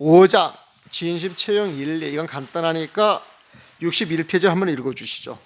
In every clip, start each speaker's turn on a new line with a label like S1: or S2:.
S1: 5장 진심 채용 1, 2 이건 간단하니까 61페이지 한번 읽어주시죠.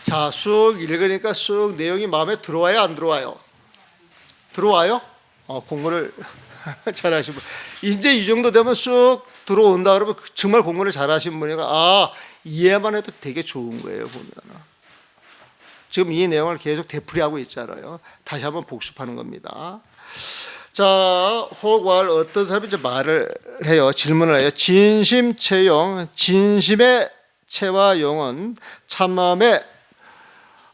S1: 자, 쑥 읽으니까 쑥 내용이 마음에 들어와요, 안 들어와요? 들어와요? 공부를 잘하신 분. 이제 이 정도 되면 쑥 들어온다 그러면 정말 공부를 잘하신 분이가 이해만 해도 되게 좋은 거예요, 보면은. 지금 이 내용을 계속 되풀이하고 있잖아요. 다시 한번 복습하는 겁니다. 자, 호구할 어떤 사람이 이제 말을 해요. 질문을 해요. 진심 채용, 진심의 채와 용은 참마음의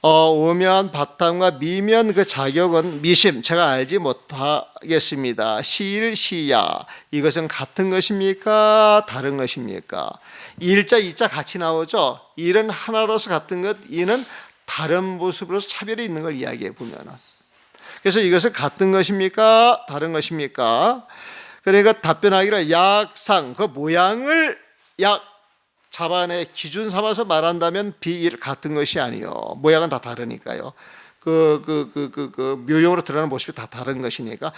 S1: 오면 바탕과 미면 그 자격은 미심 제가 알지 못하겠습니다. 시일 시야 이것은 같은 것입니까? 다른 것입니까? 일자 이자 같이 나오죠. 일은 하나로서 같은 것, 이는 다른 모습으로서 차별이 있는 걸 이야기해 보면은. 그래서 이것은 같은 것입니까? 다른 것입니까? 그러니까 답변하기를 약상 그 모양을 약 잡아내 기준 삼아서 말한다면 비일 같은 것이 아니요. 모양은 다 다르니까요. 묘용으로 드러나는 모습이 다 다른 것이니까.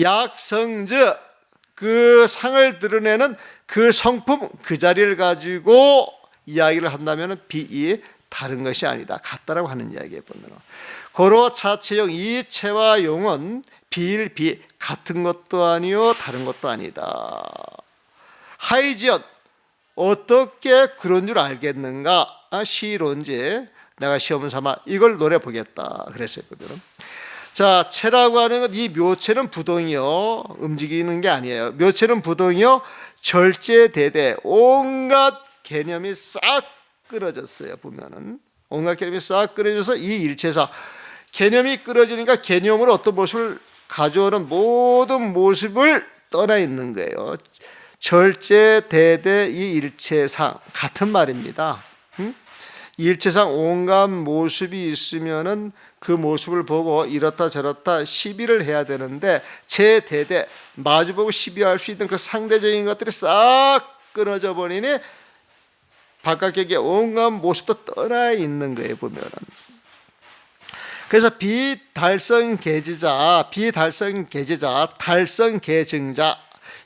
S1: 약성즉 그 상을 드러내는 그 성품 그 자리를 가지고 이야기를 한다면 비이 다른 것이 아니다. 같다라고 하는 이야기에 보면 고로 차체용 이 체와 용은 비일 비 같은 것도 아니요 다른 것도 아니다. 하이지연 어떻게 그런 줄 알겠는가? 시론지 내가 시험 삼아 이걸 노려 보겠다 그랬어요. 자, 체라고 하는 것, 이 묘체는 부동이요 움직이는 게 아니에요. 묘체는 부동이요 절제대대 온갖 개념이 싹 끊어졌어요. 보면은 온갖 개념이 싹 끊어져서 이 일체사 개념이 끊어지니까 개념으로 어떤 모습을 가져오는 모든 모습을 떠나 있는 거예요. 절제 대대 이 일체상 같은 말입니다. 일체상 온갖 모습이 있으면은 그 모습을 보고 이렇다 저렇다 시비를 해야 되는데 제 대대 마주보고 시비할 수 있는 그 상대적인 것들이 싹 끊어져 버리니 바깥격의 온갖 모습도 떠나 있는 거예요. 보면은. 그래서 비달성계지자, 달성계증자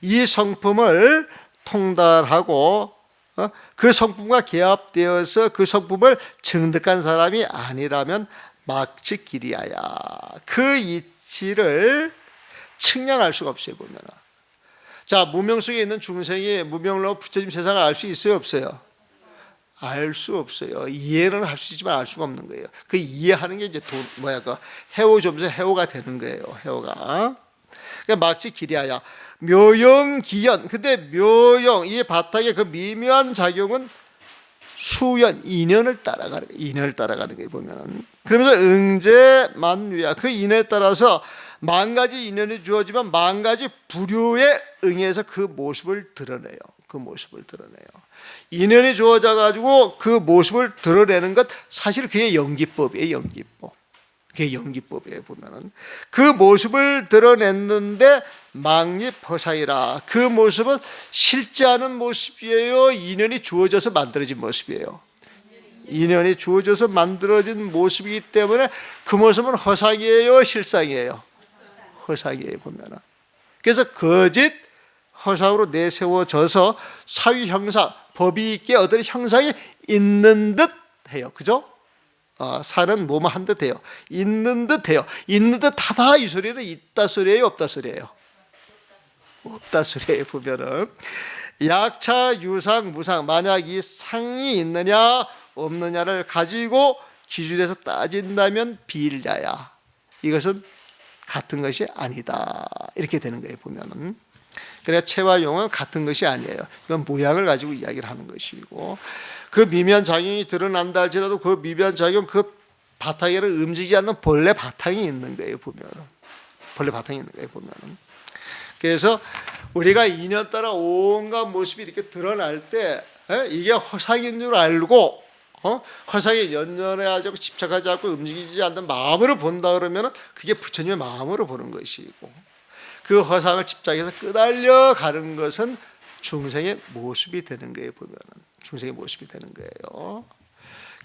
S1: 이 성품을 통달하고 그 성품과 개합되어서 그 성품을 증득한 사람이 아니라면 막측기리하야 그 이치를 측량할 수가 없어요. 보면 자, 무명 속에 있는 중생이 무명으로 부처님 세상을 알 수 있어요, 없어요? 알 수 없어요. 이해는 할 수 있지만 알 수가 없는 거예요. 그 이해하는 게 이제 해오점에서 해오가 되는 거예요. 해오가. 그러니까 막측기리하야 묘용기연. 근데 묘용 이 바탕의 그 미묘한 작용은 수연 인연을 따라가는 거예요. 인연을 따라가는 거예요. 보면은. 그러면서 응제만위야 그 인연에 따라서 만 가지 인연이 주어지면 만 가지 부류에 응해서 그 모습을 드러내요. 그 모습을 드러내요. 인연이 주어져 가지고 그 모습을 드러내는 것 사실 그게 연기법이에요. 연기법. 그게 연기법이에요. 보면은 그 모습을 드러냈는데 망립허상이라 그 모습은 실제 않은 모습이에요. 인연이 주어져서 만들어진 모습이에요. 인연이 주어져서 만들어진 모습이기 때문에 그 모습은 허상이에요. 실상이에요. 허상이에요. 보면은 그래서 거짓 허상으로 내세워져서 사위 형상 법이 있게 어떤 형상이 있는 듯 해요. 그죠? 사는 뭐뭐 한 듯 해요. 있는 듯 해요. 있는 듯 하다 이 소리는 있다 소리예요, 없다 소리예요? 없다 소리예요. 보면은 약차, 유상, 무상, 만약 이 상이 있느냐 없느냐를 가지고 기준에서 따진다면 비일야야. 이것은 같은 것이 아니다. 이렇게 되는 거예요, 보면은. 그래 체와 용은 같은 것이 아니에요. 이건 모양을 가지고 이야기를 하는 것이고, 그 미묘한 작용이 드러난다 할지라도 그 미묘한 작용, 그 바탕에는 움직이지 않는 본래 바탕이 있는 거예요, 보면은. 본래 바탕이 있는 거예요, 보면은. 그래서 우리가 인연 따라 온갖 모습이 이렇게 드러날 때 이게 허상인 줄 알고 허상에 연연하지 집착하지 않고 움직이지 않는 마음으로 본다 그러면 그게 부처님의 마음으로 보는 것이고, 그 허상을 집착해서 끄달려 가는 것은 중생의 모습이 되는 거예요, 보면은. 중생의 모습이 되는 거예요.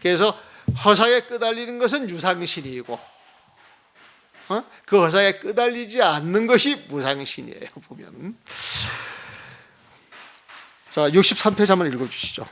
S1: 그래서 허상에 끄달리는 것은 유상신이고 그 허상에 끄달리지 않는 것이 무상신이에요, 보면. 자, 63페이지 한번 읽어주시죠.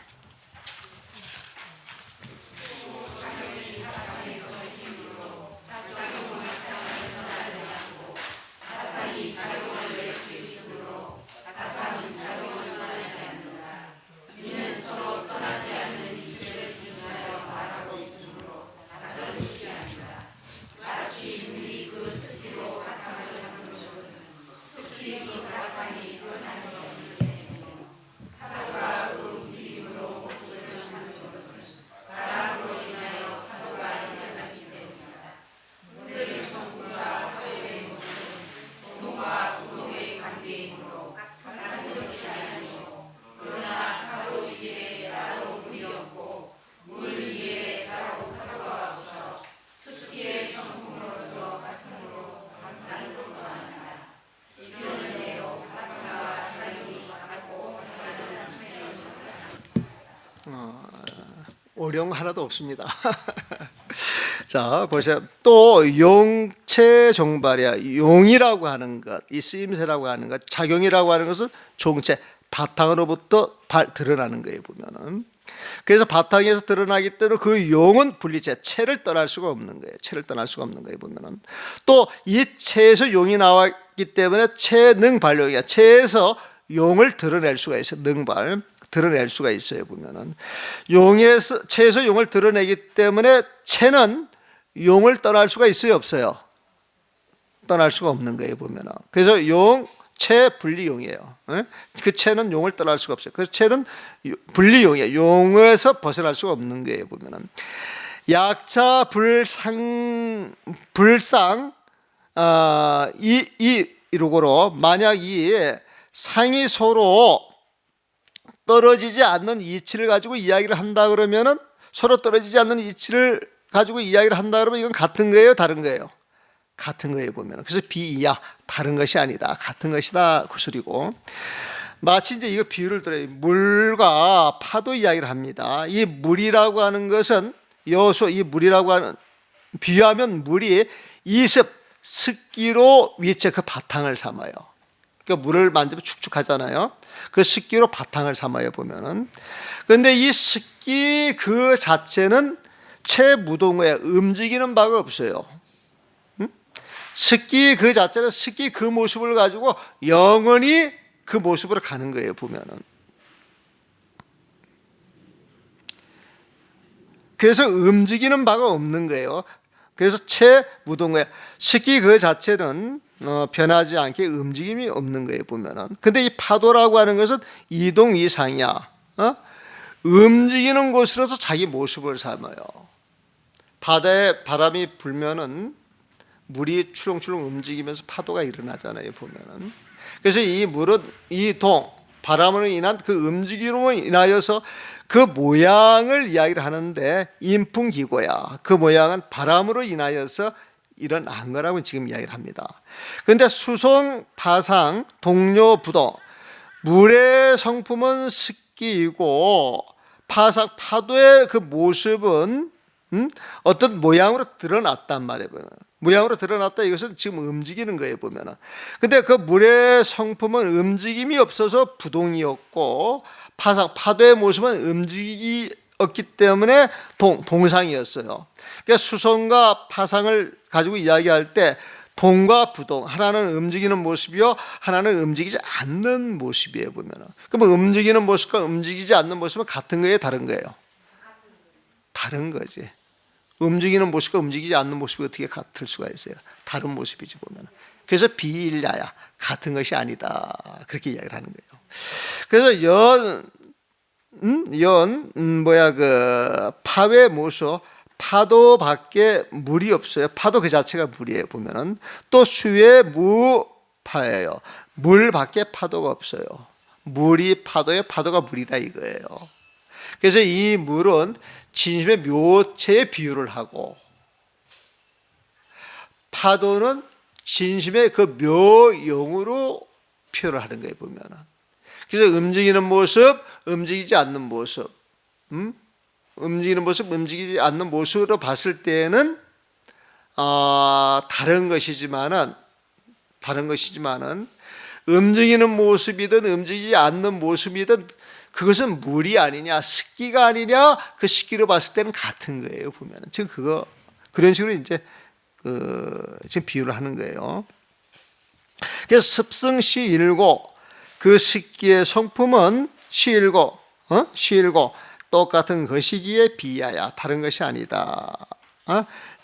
S1: 어려운 거 하나도 없습니다. 자, 보세요. 또 용체 종발이야. 용이라고 하는 것, 이 쓰임새라고 하는 것, 작용이라고 하는 것은 종체, 바탕으로부터 드러나는 거예요, 보면은. 그래서 바탕에서 드러나기 때문에 그 용은 분리체, 체를 떠날 수가 없는 거예요. 체를 떠날 수가 없는 거예요, 보면은. 또 이 체에서 용이 나왔기 때문에 체능 발용이야. 체에서 용을 드러낼 수가 있어요. 능발. 드러낼 수가 있어요, 보면은. 체에서 용을 드러내기 때문에 체는 용을 떠날 수가 있어요, 없어요? 떠날 수가 없는 거예요, 보면은. 그래서 용, 체, 분리용이에요. 그 체는 용을 떠날 수가 없어요. 그래서 체는 분리용이에요. 용에서 벗어날 수가 없는 거예요, 보면은. 약차, 불상, 이루고로 만약 이 상이 서로 떨어지지 않는 이치를 가지고 이야기를 한다 그러면은, 서로 떨어지지 않는 이치를 가지고 이야기를 한다 그러면 이건 같은 거예요, 다른 거예요? 같은 거예요, 보면. 그래서 비이야, 다른 것이 아니다, 같은 것이다, 그 소리고. 마치 이제 이거 비유를 들어요. 물과 파도 이야기를 합니다. 이 물이라고 하는 것은 여수, 이 물이라고 하는, 비유하면 물이 이습, 습기로 위체 그 바탕을 삼아요. 그러니까 물을 만지면 축축하잖아요. 그 습기로 바탕을 삼아요, 보면은. 그런데 이 습기 그 자체는 채무동에 움직이는 바가 없어요. 습기 그 자체는 습기 그 모습을 가지고 영원히 그 모습으로 가는 거예요, 보면은. 그래서 움직이는 바가 없는 거예요. 그래서 채무동에 습기 그 자체는 변하지 않게 움직임이 없는 거예요, 보면은. 근데 이 파도라고 하는 것은 이동 이상이야. 움직이는 곳으로서 자기 모습을 삼아요. 바다에 바람이 불면은 물이 출렁출렁 움직이면서 파도가 일어나잖아요, 보면은. 그래서 이 물은 바람으로 인한 그 움직임으로 인하여서 그 모양을 이야기를 하는데 인풍기고야. 그 모양은 바람으로 인하여서 일어난 거라고 지금 이야기를 합니다. 그런데 수송, 파상, 동료, 부도, 물의 성품은 습기이고 파상, 파도의 그 모습은 어떤 모양으로 드러났단 말이에요. 모양으로 드러났다, 이것은 지금 움직이는 거예요, 보면은. 근데 그 물의 성품은 움직임이 없어서 부동이었고 파상, 파도의 모습은 움직임이 없기 때문에 동상이었어요. 그러니까 수성과 파상을 가지고 이야기할 때 동과 부동, 하나는 움직이는 모습이요, 하나는 움직이지 않는 모습이에요. 보면은 그러면 움직이는 모습과 움직이지 않는 모습은 같은 거예요, 다른 거예요? 다른 거지. 움직이는 모습과 움직이지 않는 모습이 어떻게 같을 수가 있어요? 다른 모습이지 보면은. 그래서 비일야야, 같은 것이 아니다, 그렇게 이야기를 하는 거예요. 그래서 파의 모습, 파도밖에 물이 없어요. 파도 그 자체가 물이에요. 보면은 또 수의 무파예요. 물밖에 파도가 없어요. 물이 파도에, 파도가 물이다 이거예요. 그래서 이 물은 진심의 묘체에 비유를 하고, 파도는 진심의 그 묘용으로 표현을 하는 거예요. 보면은. 그래서 움직이는 모습, 움직이지 않는 모습, 움직이는 모습, 움직이지 않는 모습으로 봤을 때는 다른 것이지만은 움직이는 모습이든 움직이지 않는 모습이든 그것은 물이 아니냐, 습기가 아니냐, 그 습기로 봤을 때는 같은 거예요. 보면은 지금 그런 식으로 이제 지금 비유를 하는 거예요. 그래서 습승시일고, 그 식기의 성품은 시일고 똑같은 것이기에 비하야, 다른 것이 아니다.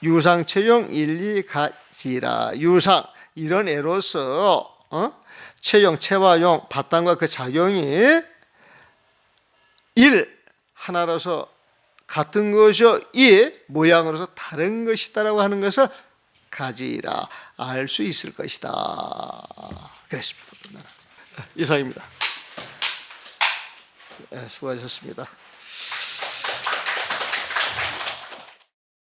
S1: 유상체용 일리가지라. 유상, 이런 애로서 체용, 체와 용, 바탕과 그 작용이 하나로서 같은 것이요, 모양으로서 다른 것이다라고 하는 것을 가지라, 알 수 있을 것이다, 그랬습니다. 이상입니다. 수고하셨습니다.